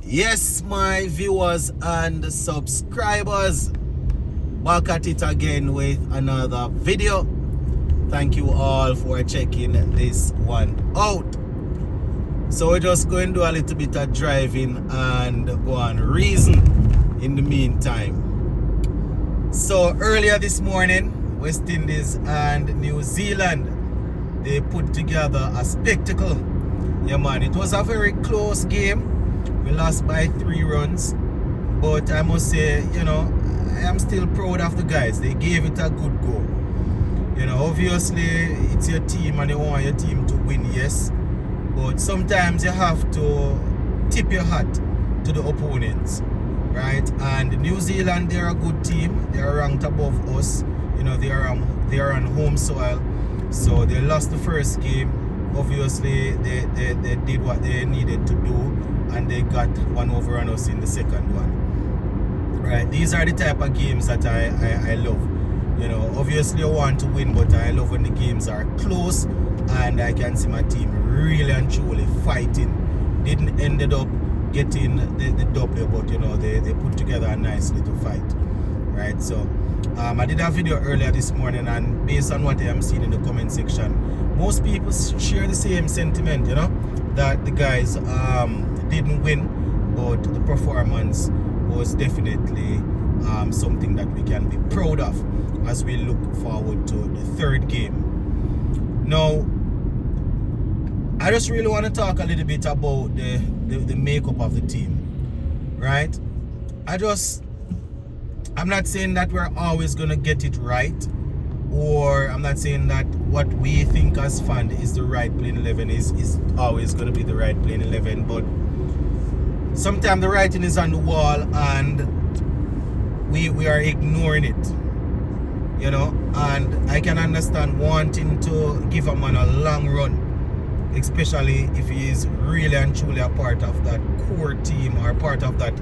Yes, my viewers and subscribers, back at it again with another video. Thank you all for checking this one out. So we're just going to do a little bit of driving and go on reason in the meantime. So earlier this morning, West Indies and New Zealand, they put together a spectacle. Yeah man, it was a very close game. We lost by 3 runs, but I must say, I am still proud of the guys. They gave it a good go. Obviously it's your team and you want your team to win, yes, but sometimes you have to tip your hat to the opponents, right? And New Zealand, they're a good team. They are ranked above us. They are on home soil, so they lost the first game. Obviously they did what they needed to do, and they got one over on us in the second one. Right, these are the type of games that I love. Obviously I want to win, but I love when the games are close and I can see my team really and truly fighting. Didn't ended up getting the W, but they put together a nice little fight. Right, so I did a video earlier this morning, and based on what I am seeing in the comment section, most people share the same sentiment, that the guys didn't win, but the performance was definitely something that we can be proud of as we look forward to the third game. Now, I just really want to talk a little bit about the makeup of the team, right? I'm not saying that we're always going to get it right, or I'm not saying that what we think as fans is the right playing 11 is always going to be the right playing 11, but sometimes the writing is on the wall and we are ignoring it, and I can understand wanting to give a man a long run, especially if he is really and truly a part of that core team or part of that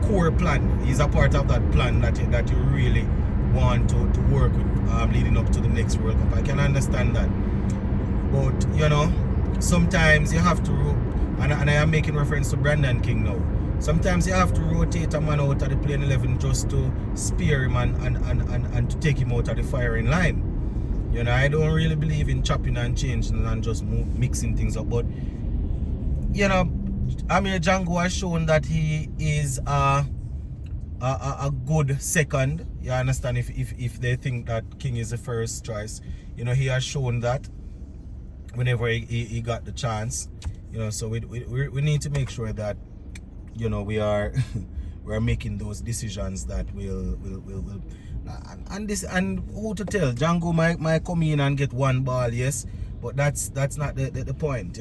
core plan. He's a part of that plan that you really want to work with leading up to the next World Cup. I can understand that, but sometimes you have to, and I am making reference to Brandon King now, sometimes you have to rotate a man out of the playing 11 just to spare him and to take him out of the firing line. I don't really believe in chopping and changing and just mixing things up, but Amir Django has shown that he is a good second. You understand, if they think that King is the first choice, he has shown that whenever he got the chance. So we need to make sure that we are we're making those decisions that will and who to tell. Django might come in and get one ball, yes, but that's not the point.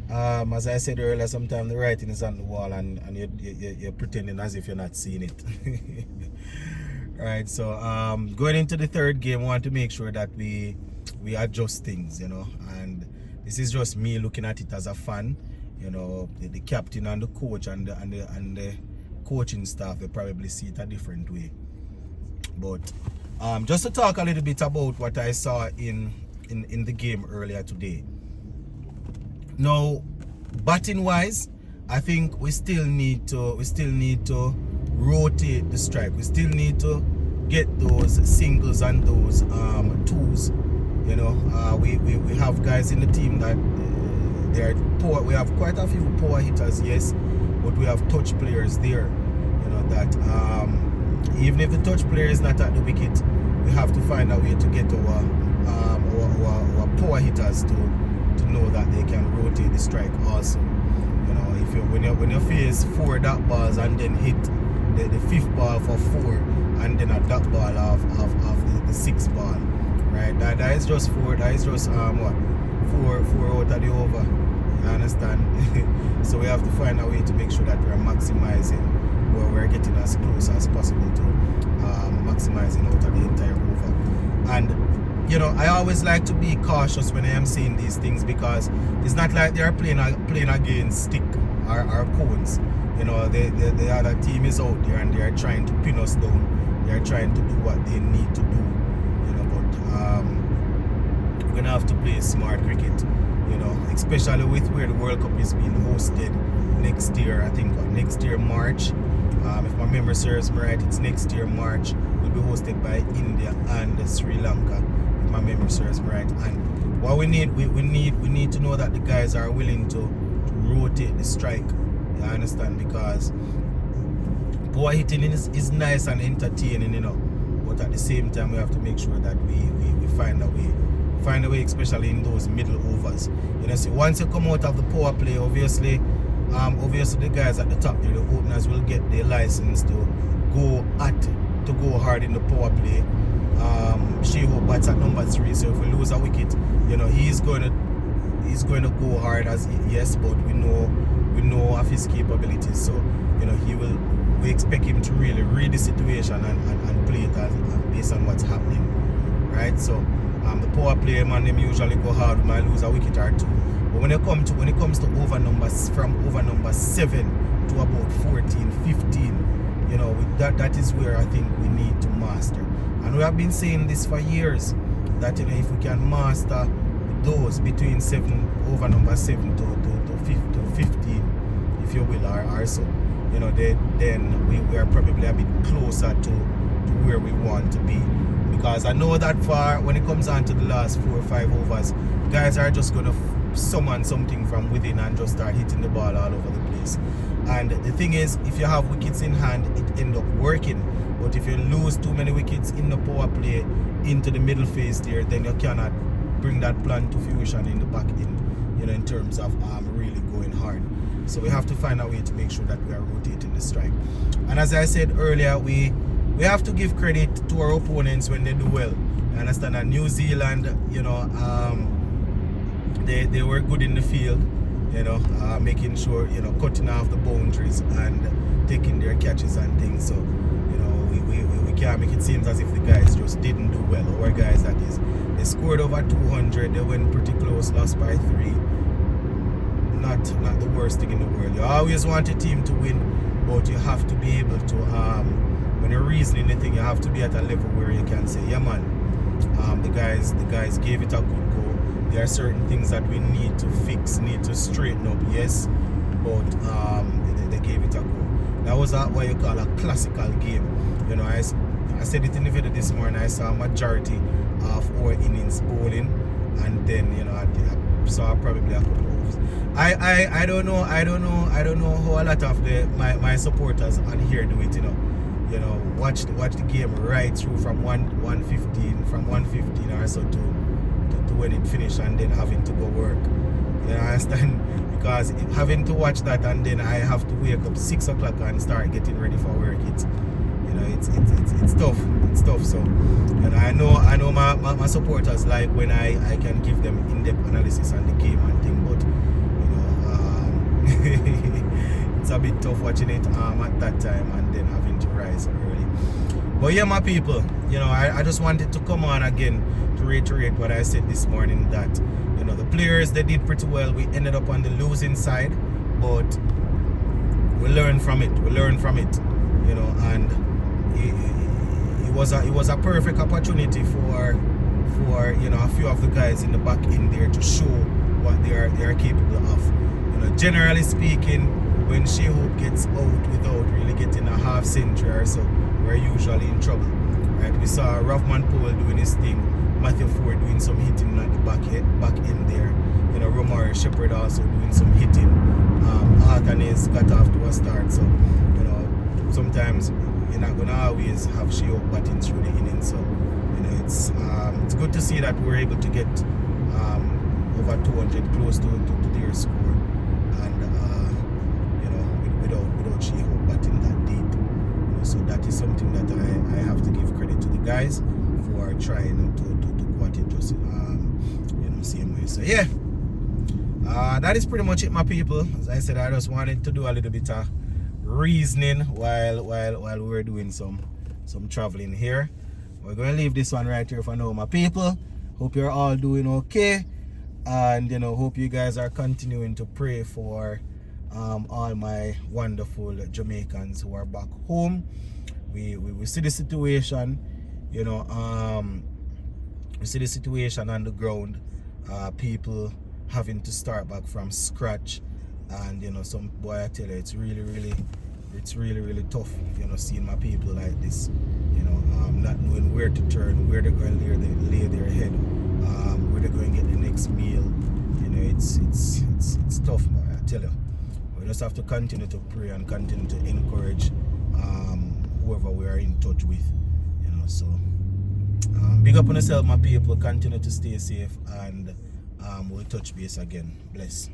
As I said earlier, sometimes the writing is on the wall and you're pretending as if you're not seeing it. Right, so going into the third game, I want to make sure that we adjust things, and this is just me looking at it as a fan. The captain and the coach and the coaching staff, they probably see it a different way. But just to talk a little bit about what I saw in the game earlier today. Now, batting wise, I think we still need to rotate the strike. We still need to get those singles and those twos. We have guys in the team that they're poor. We have quite a few poor hitters, yes, but we have touch players there. That even if the touch player is not at the wicket, we have to find a way to get our poor hitters to know that they can rotate the strike also. When you face 4 dot balls and then hit the 5th ball for 4 and then a dot ball off the 6th ball, right? That is just 4. That is just 4 out of the over. You understand? So we have to find a way to make sure that we're maximizing, or we're getting as close as possible to maximizing out of the entire over. And I always like to be cautious when I am saying these things, because it's not like they are playing against stick or cones. The other team is out there and they are trying to pin us down. They are trying to do what they need to do. But we're gonna have to play smart cricket. you know, especially with where the World Cup is being hosted next year. I think next year March, if my memory serves me right, it's next year March. Will be hosted by India and Sri Lanka, if my memory serves me right. And what we need to know that the guys are willing to rotate the strike. You understand? Because power hitting is nice and entertaining, you know, but at the same time we have to make sure that we find a way, especially in those middle overs. You know, see, once you come out of the power play, obviously the guys at the top there, the openers, will get their license to go hard in the power play. Sheehope bats at number 3, so if we lose a wicket, you know, he's going to go hard, as yes, but we know of his capabilities, so you know we expect him to really read the situation and play it as based on what's happening, right? So the power play, man, them usually go hard. We might lose a wicket or 2, but when it comes to over numbers, from over number 7 to about 14, 15, you know, that is where I think we need to master. And we have been saying this for years, that, you know, if we can master those between over number 7 to 15, if you will, or so, you know, then we are probably a bit closer to where we want to be. Because I know that far, when it comes on to the last 4 or 5 overs, guys are just going to summon something from within and just start hitting the ball all over the place. And the thing is, if you have wickets in hand, it ends up working. But if you lose too many wickets in the power play into the middle phase there, then you cannot bring that plan to fruition in the back end, you know, in terms of really going hard. So we have to find a way to make sure that we are rotating the strike. And as I said earlier, we have to give credit to our opponents when they do well. I understand that New Zealand, you know, they were good in the field, you know, making sure, you know, cutting off the boundaries and taking their catches and things. So, you know, we can't make it seem as if the guys just didn't do well. Our guys, that is, they scored over 200, they went pretty close, lost by 3. Not the worst thing in the world. You always want a team to win, but you have to be able to, when you're reasoning the thing, you have to be at a level where you can say, yeah man, the guys gave it a good go. There are certain things that we need to fix, need to straighten up, yes, but they gave it a go. That was what you call a classical game. You know, I said it in the video this morning. I saw a majority of our innings bowling, and then, you know, I saw probably a couple of overs. I don't know how a lot of my supporters on here do it. You know, watch the game right through from 115 or so to when it finished, and then having to go work. You know, I understand, because having to watch that and then I have to wake up 6 o'clock and start getting ready for work. It's, you know, it's tough. It's tough. So, and I know my supporters like when I can give them in-depth analysis on the game and thing, but you know, it's a bit tough watching it at that time and then having to rise early. But yeah, my people, you know, I just wanted to come on again to reiterate what I said this morning, that, you know, the players, they did pretty well. We ended up on the losing side, but we learned from it. You know, and it was a perfect opportunity for you know, a few of the guys in the back end there to show what they are capable of. You know, generally speaking, when Sheehope gets out without really getting a half century or so, we're usually in trouble, right? We saw Rovman Powell doing his thing, Matthew Ford doing some hitting at the back end there. You know, Romari Shepherd also doing some hitting. Arthanes got off to a start, so, you know, sometimes you're not gonna always have Sheehope batting through the inning. So, you know, it's good to see that we're able to get over 200, close to their score, and you know, without Sheehope batting that deep. You know, so that is something that I have to give credit to the guys for trying to go at it just you know, same way. So yeah, that is pretty much it, my people. As I said, I just wanted to do a little bit of reasoning while we were doing some traveling here. We're going to leave this one right here for now, my people. Hope you're all doing okay, and you know, hope you guys are continuing to pray for all my wonderful Jamaicans who are back home. We see the situation, you know, we see the situation on the ground. People having to start back from scratch. And you know, some boy, I tell you, it's really tough, you know, seeing my people like this, you know, not knowing where to turn, where they're going to lay their head, where they're going to get the next meal. You know, it's tough, boy, I tell you. We just have to continue to pray and continue to encourage whoever we are in touch with, you know. So big up on yourself, my people. Continue to stay safe, and we'll touch base again. Bless.